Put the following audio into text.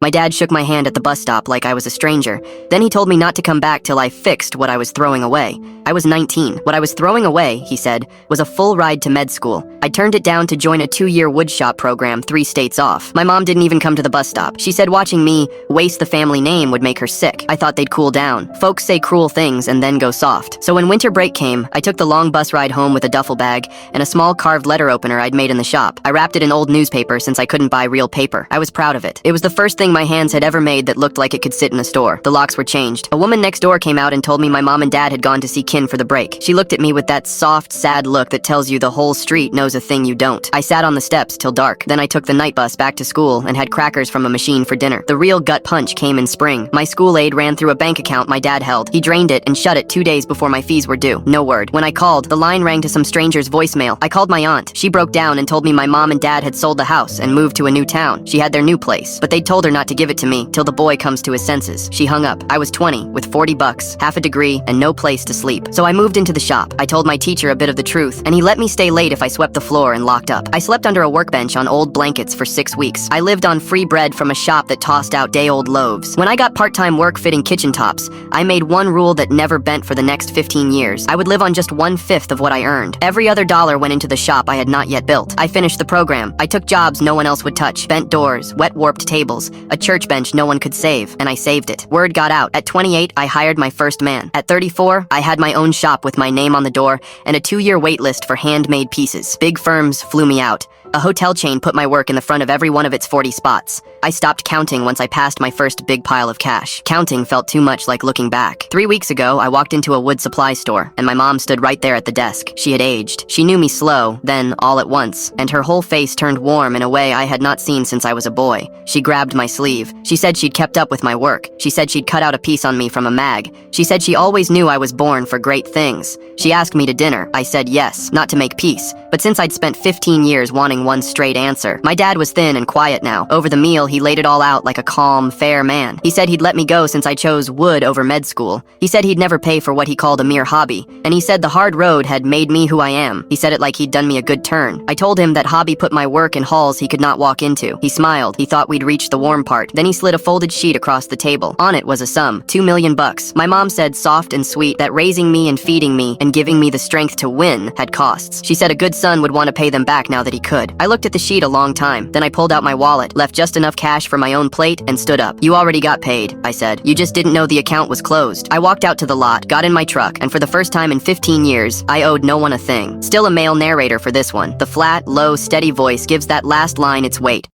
My dad shook my hand at the bus stop like I was a stranger. Then he told me not to come back till I fixed what I was throwing away. I was 19. What I was throwing away, he said, was a full ride to med school. I turned it down to join a 2-year woodshop program 3 states off. My mom didn't even come to the bus stop. She said watching me waste the family name would make her sick. I thought they'd cool down. Folks say cruel things and then go soft. So when winter break came, I took the long bus ride home with a duffel bag and a small carved letter opener I'd made in the shop. I wrapped it in old newspaper since I couldn't buy real paper. I was proud of it. It was the first thing my hands had ever made that looked like it could sit in a store. The locks were changed. A woman next door came out and told me my mom and dad had gone to see kin for the break. She looked at me with that soft, sad look that tells you the whole street knows a thing you don't. I sat on the steps till dark. Then I took the night bus back to school and had crackers from a machine for dinner. The real gut punch came in spring. My school aid ran through a bank account my dad held. He drained it and shut it 2 days before my fees were due. No word. When I called, the line rang to some stranger's voicemail. I called my aunt. She broke down and told me my mom and dad had sold the house and moved to a new town. She had their new place, but they told her not to give it to me till the boy comes to his senses. She hung up. I was 20, with 40 bucks, half a degree, and no place to sleep. So I moved into the shop. I told my teacher a bit of the truth, and he let me stay late if I swept the floor and locked up. I slept under a workbench on old blankets for 6 weeks. I lived on free bread from a shop that tossed out day-old loaves. When I got part-time work fitting kitchen tops, I made one rule that never bent for the next 15 years. I would live on just 1/5 of what I earned. Every other dollar went into the shop I had not yet built. I finished the program. I took jobs no one else would touch. Bent doors, wet warped tables, a church bench no one could save, and I saved it. Word got out. At 28, I hired my first man. At 34, I had my own shop with my name on the door and a 2-year wait list for handmade pieces. Big firms flew me out. A hotel chain put my work in the front of every one of its 40 spots. I stopped counting once I passed my first big pile of cash. Counting felt too much like looking back. 3 weeks ago, I walked into a wood supply store, and my mom stood right there at the desk. She had aged. She knew me slow, then all at once, and her whole face turned warm in a way I had not seen since I was a boy. She grabbed my sleeve. She said she'd kept up with my work. She said she'd cut out a piece on me from a mag. She said she always knew I was born for great things. She asked me to dinner. I said yes, not to make peace, but since I'd spent 15 years wanting one straight answer. My dad was thin and quiet now. Over the meal, he laid it all out like a calm, fair man. He said he'd let me go since I chose wood over med school. He said he'd never pay for what he called a mere hobby. And he said the hard road had made me who I am. He said it like he'd done me a good turn. I told him that hobby put my work in halls he could not walk into. He smiled. He thought we'd reached the warm part. Then he slid a folded sheet across the table. On it was a sum, $2 million bucks. My mom said soft and sweet that raising me and feeding me and giving me the strength to win had costs. She said a good son would want to pay them back now that he could. I looked at the sheet a long time. Then I pulled out my wallet, left just enough cash for my own plate, and stood up. You already got paid, I said. You just didn't know the account was closed. I walked out to the lot, got in my truck, and for the first time in 15 years, I owed no one a thing. Still a male narrator for this one. The flat, low, steady voice gives that last line its weight.